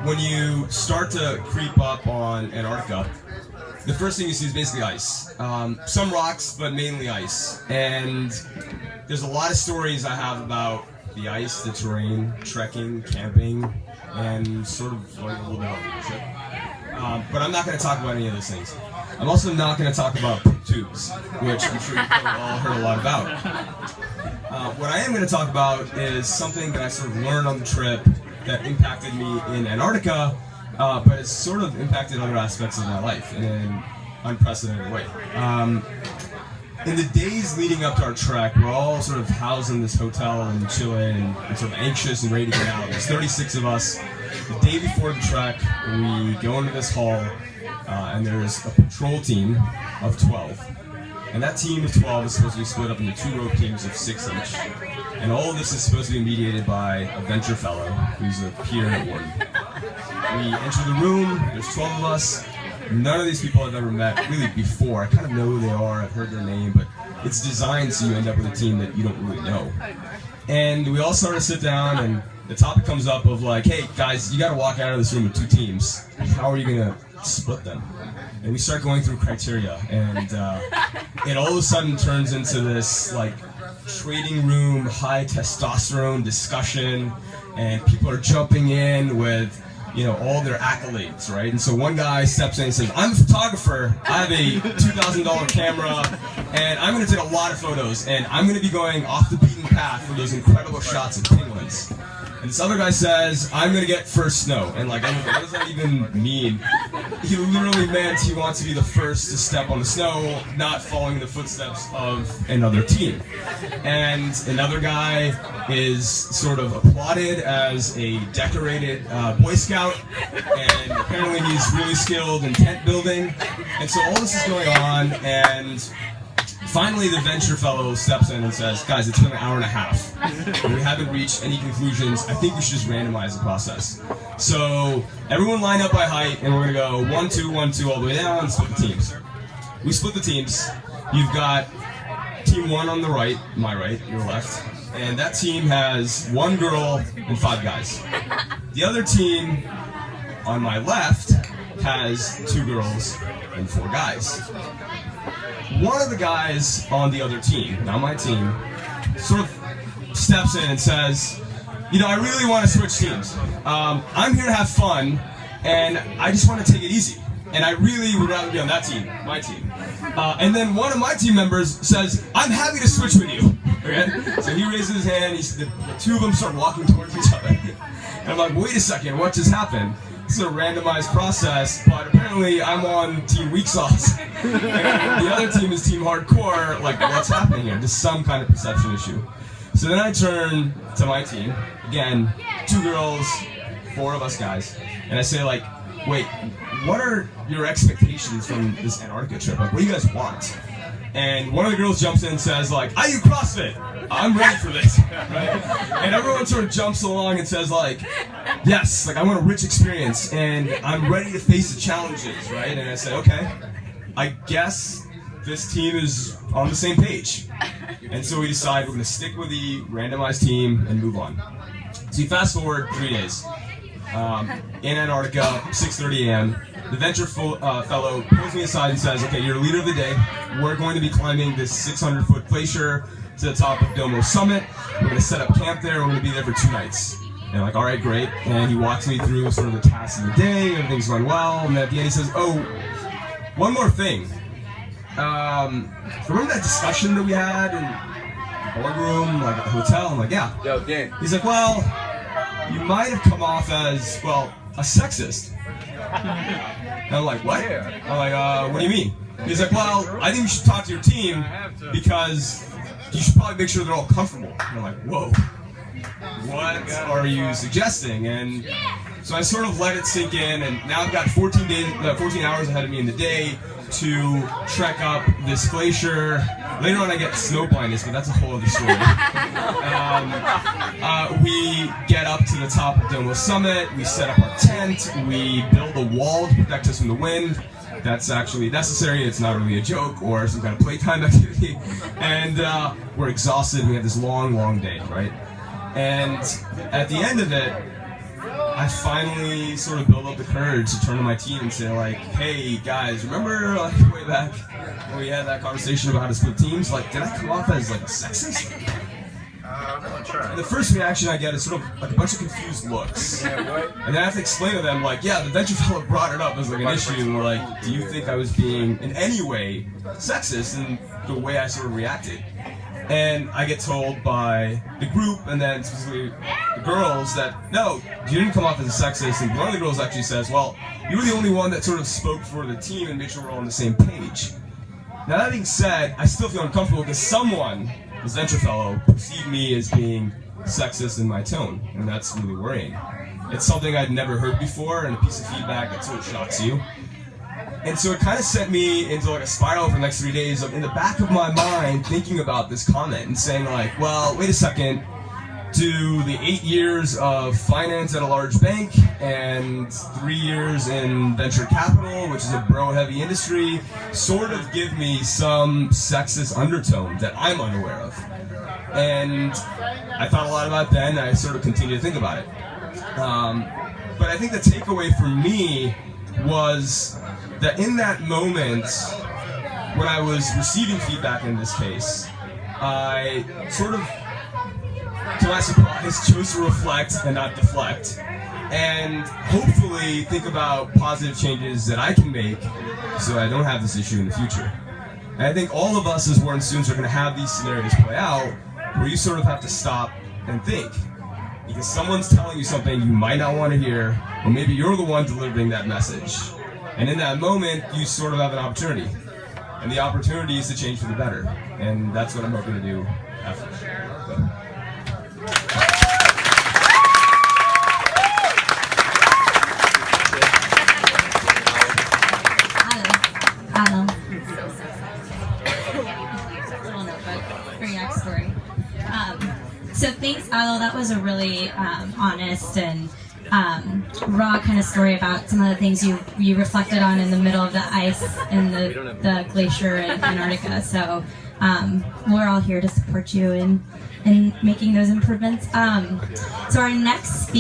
when you start to creep up on Antarctica, the first thing you see is basically ice. Some rocks, but mainly ice. And there's a lot of stories I have about the ice, the terrain, trekking, camping, and sort of like a little bit of leadership. But I'm not going to talk about any of those things. I'm also not going to talk about poop tubes, which I'm sure you've probably all heard a lot about. What I am going to talk about is something that I sort of learned on the trip that impacted me in Antarctica, but it's sort of impacted other aspects of my life in an unprecedented way. In the days leading up to our trek, we're all sort of housed in this hotel in Chile and sort of anxious and ready to get out. There's 36 of us. The day before the trek, we go into this hall, and there's a patrol team of 12. And that team of 12 is supposed to be split up into 2 rope teams of 6 each. And all of this is supposed to be mediated by a venture fellow who's a peer at Wharton. We enter the room, there's 12 of us. None of these people I've ever met really before. I kind of know who they are, I've heard their name, but it's designed so you end up with a team that you don't really know. And we all sort of sit down, and the topic comes up of like, hey guys, you gotta walk out of this room with 2 teams. How are you gonna split them? And we start going through criteria, and it all of a sudden turns into this like trading room, high testosterone discussion, and people are jumping in with, you know, all their accolades, right? And so one guy steps in and says, I'm a photographer, I have a $2,000 camera, and I'm going to take a lot of photos, and I'm going to be going off the beaten path for those incredible shots of penguins. And this other guy says, I'm going to get first snow. And like, what does that even mean? He literally meant he wants to be the first to step on the snow, not following the footsteps of another team. And another guy is sort of applauded as a decorated Boy Scout, and apparently he's really skilled in tent building. And so all this is going on, and finally the venture fellow steps in and says, guys, it's been an hour and a half, and we haven't reached any conclusions. I think we should just randomize the process. So everyone line up by height, and we're going to go 1, 2, 1, 2 all the way down and split the teams. We split the teams. You've got team 1 on the right, my right, your left, and that team has 1 girl and 5 guys. The other team on my left has 2 girls and 4 guys. One of the guys on the other team, not my team, sort of steps in and says, you know, I really want to switch teams. I'm here to have fun, and I just want to take it easy. And I really would rather be on that team, my team. And then one of my team members says, I'm happy to switch with you. Okay? So he raises his hand, the 2 of them start walking towards each other. And I'm like, wait a second, what just happened? It's a randomized process, but apparently I'm on Team Weak Sauce. And the other team is Team Hardcore. Like, what's happening here? There's some kind of perception issue. So then I turn to my team. Again, 2 girls, 4 of us guys. And I say, like, wait, what are your expectations from this Antarctica trip? Like, what do you guys want? And one of the girls jumps in and says, like, I do CrossFit. I'm ready for this, right? And everyone sort of jumps along and says, like, yes, like, I want a rich experience, and I'm ready to face the challenges, right? And I said, okay, I guess this team is on the same page. And so we decide we're going to stick with the randomized team and move on. So you fast forward 3 days. In Antarctica, 6:30 a.m., the venture fellow pulls me aside and says, okay, you're the leader of the day. We're going to be climbing this 600-foot glacier to the top of Domo Summit. We're going to set up camp there. We're going to be there for 2 nights. And I'm like, all right, great. And he walks me through sort of the tasks of the day. Everything's going well. And at the end he says, oh, one more thing. Remember that discussion that we had in the boardroom, like at the hotel? I'm like, yeah. Yo, Dan. He's like, well, you might have come off as, well, a sexist. And I'm like, what? I'm like, what do you mean? He's like, well, I think you should talk to your team because you should probably make sure they're all comfortable. And I'm like, whoa, what are you suggesting? And so I sort of let it sink in, and now I've got 14 hours ahead of me in the day to trek up this glacier. Later on I get snow blindness, but that's a whole other story. We get up to the top of Domo Summit, we set up our tent, we build a wall to protect us from the wind. That's actually necessary, it's not really a joke or some kind of playtime activity. And we're exhausted, we have this long, long day, right? And at the end of it, I I finally sort of built up the courage to turn to my team and say, like, hey guys, remember like way back when we had that conversation about how to split teams? Like, did I come off as like a sexist? And the first reaction I get is sort of like a bunch of confused looks. And then I have to explain to them, like, yeah, the venture fellow brought it up as like an issue, and we're like, do you think I was being in any way sexist in the way I sort of reacted? And I get told by the group, and then specifically the girls, that no, you didn't come off as a sexist. And one of the girls actually says, well, you were the only one that sort of spoke for the team and made sure we're all on the same page. Now that being said, I still feel uncomfortable because someone, this venture fellow, perceived me as being sexist in my tone, and that's really worrying. It's something I'd never heard before, and a piece of feedback that sort of shocks you. And so it kind of sent me into like a spiral for the next 3 days of, in the back of my mind, thinking about this comment and saying like, well, wait a second, do the 8 years of finance at a large bank and 3 years in venture capital, which is a bro-heavy industry, sort of give me some sexist undertone that I'm unaware of? And I thought a lot about it then, and I sort of continue to think about it. But I think the takeaway for me was that in that moment, when I was receiving feedback in this case, I sort of, to my surprise, chose to reflect and not deflect, and hopefully think about positive changes that I can make so I don't have this issue in the future. And I think all of us as Wharton students are going to have these scenarios play out where you sort of have to stop and think. Because someone's telling you something you might not want to hear, or maybe you're the one delivering that message. And in that moment, you sort of have an opportunity. And the opportunity is to change for the better. And that's what I'm hoping to do after. So thanks, Adil. That was a really honest and raw kind of story about some of the things you reflected on in the middle of the ice in the glacier in Antarctica. So we're all here to support you in making those improvements. So our next speaker